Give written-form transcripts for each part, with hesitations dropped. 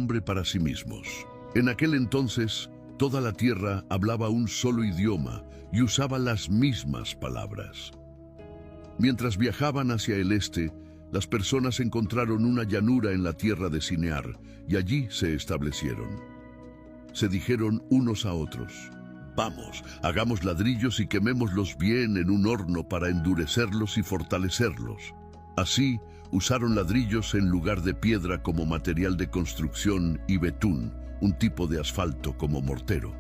nombre para sí mismos. En aquel entonces, toda la tierra hablaba un solo idioma y usaba las mismas palabras. Mientras viajaban hacia el este, las personas encontraron una llanura en la tierra de Sinear y allí se establecieron. Se dijeron unos a otros: «Vamos, hagamos ladrillos y quemémoslos bien en un horno para endurecerlos y fortalecerlos». Así, usaron ladrillos en lugar de piedra como material de construcción y betún, un tipo de asfalto, como mortero.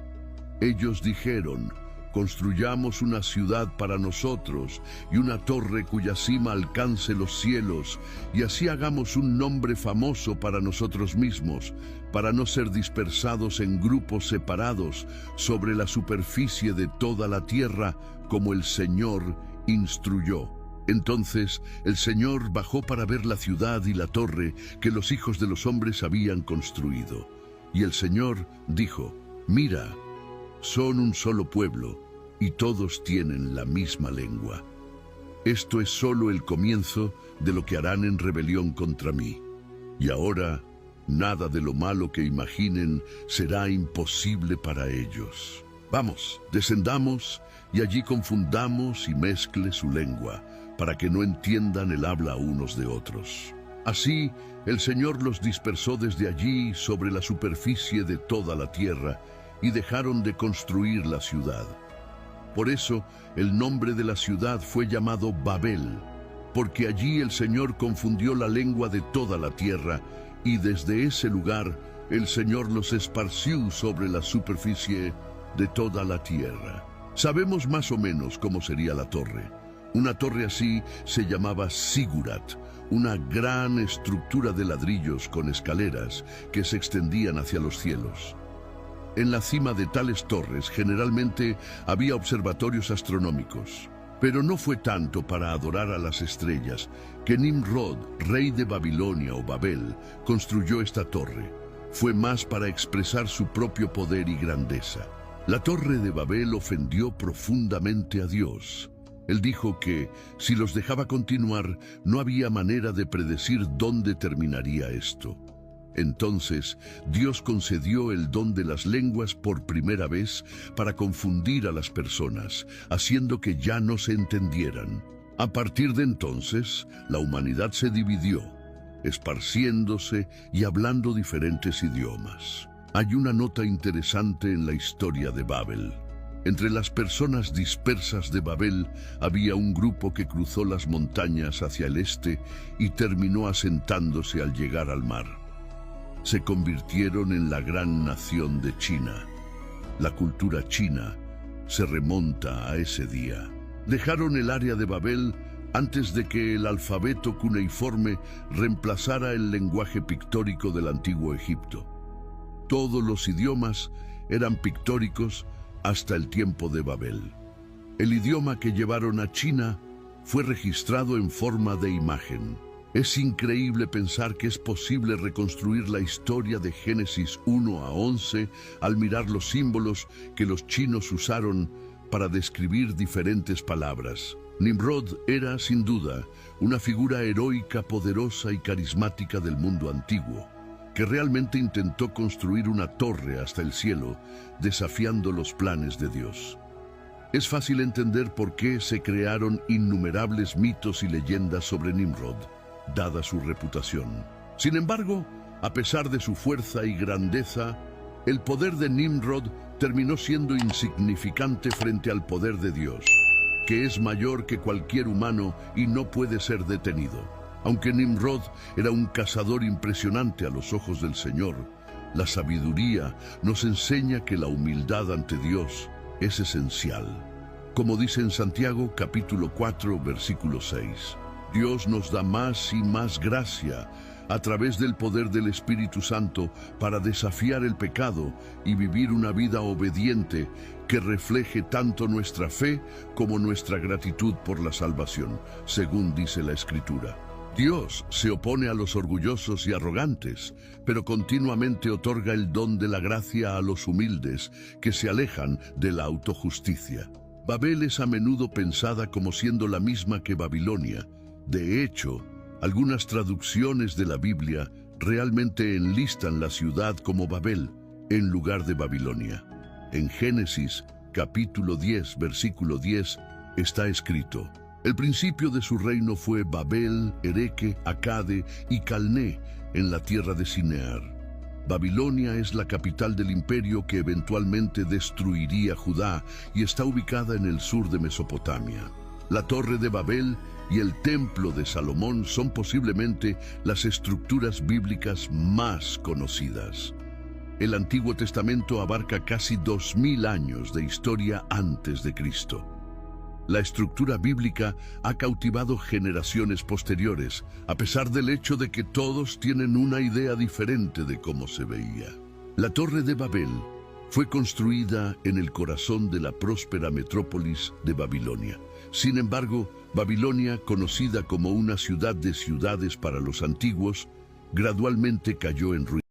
Ellos dijeron: «Construyamos una ciudad para nosotros y una torre cuya cima alcance los cielos, y así hagamos un nombre famoso para nosotros mismos, para no ser dispersados en grupos separados sobre la superficie de toda la tierra, como el Señor instruyó». Entonces el Señor bajó para ver la ciudad y la torre que los hijos de los hombres habían construido. Y el Señor dijo: «Mira, son un solo pueblo, y todos tienen la misma lengua. Esto es solo el comienzo de lo que harán en rebelión contra mí. Y ahora, nada de lo malo que imaginen será imposible para ellos. Vamos, descendamos, y allí confundamos y mezcle su lengua, para que no entiendan el habla unos de otros». Así, el Señor los dispersó desde allí sobre la superficie de toda la tierra, y dejaron de construir la ciudad. Por eso, el nombre de la ciudad fue llamado Babel, porque allí el Señor confundió la lengua de toda la tierra, y desde ese lugar el Señor los esparció sobre la superficie de toda la tierra. Sabemos más o menos cómo sería la torre. Una torre así se llamaba Sigurat, una gran estructura de ladrillos con escaleras que se extendían hacia los cielos. En la cima de tales torres generalmente había observatorios astronómicos, pero no fue tanto para adorar a las estrellas que Nimrod, rey de Babilonia o Babel, construyó esta torre. Fue más para expresar su propio poder y grandeza. La torre de Babel ofendió profundamente a Dios. Él dijo que, si los dejaba continuar, no había manera de predecir dónde terminaría esto. Entonces, Dios concedió el don de las lenguas por primera vez para confundir a las personas, haciendo que ya no se entendieran. A partir de entonces, la humanidad se dividió, esparciéndose y hablando diferentes idiomas. Hay una nota interesante en la historia de Babel. Entre las personas dispersas de Babel había un grupo que cruzó las montañas hacia el este y terminó asentándose al llegar al mar. Se convirtieron en la gran nación de China. La cultura china se remonta a ese día. Dejaron el área de Babel antes de que el alfabeto cuneiforme reemplazara el lenguaje pictórico del antiguo Egipto. Todos los idiomas eran pictóricos hasta el tiempo de Babel. El idioma que llevaron a China fue registrado en forma de imagen. Es increíble pensar que es posible reconstruir la historia de Génesis 1 a 11 al mirar los símbolos que los chinos usaron para describir diferentes palabras. Nimrod era, sin duda, una figura heroica, poderosa y carismática del mundo antiguo, que realmente intentó construir una torre hasta el cielo, desafiando los planes de Dios. Es fácil entender por qué se crearon innumerables mitos y leyendas sobre Nimrod, dada su reputación. Sin embargo, a pesar de su fuerza y grandeza, el poder de Nimrod terminó siendo insignificante frente al poder de Dios, que es mayor que cualquier humano y no puede ser detenido. Aunque Nimrod era un cazador impresionante a los ojos del Señor, la sabiduría nos enseña que la humildad ante Dios es esencial. Como dice en Santiago capítulo 4, versículo 6, Dios nos da más y más gracia a través del poder del Espíritu Santo para desafiar el pecado y vivir una vida obediente que refleje tanto nuestra fe como nuestra gratitud por la salvación, según dice la Escritura. Dios se opone a los orgullosos y arrogantes, pero continuamente otorga el don de la gracia a los humildes que se alejan de la autojusticia. Babel es a menudo pensada como siendo la misma que Babilonia. De hecho, algunas traducciones de la Biblia realmente enlistan la ciudad como Babel en lugar de Babilonia. En Génesis, capítulo 10, versículo 10, está escrito: el principio de su reino fue Babel, Ereque, Acade y Calné en la tierra de Sinear. Babilonia es la capital del imperio que eventualmente destruiría Judá y está ubicada en el sur de Mesopotamia. La Torre de Babel y el Templo de Salomón son posiblemente las estructuras bíblicas más conocidas. El Antiguo Testamento abarca casi 2000 años de historia antes de Cristo. La estructura bíblica ha cautivado generaciones posteriores, a pesar del hecho de que todos tienen una idea diferente de cómo se veía. La Torre de Babel fue construida en el corazón de la próspera metrópolis de Babilonia. Sin embargo, Babilonia, conocida como una ciudad de ciudades para los antiguos, gradualmente cayó en ruinas.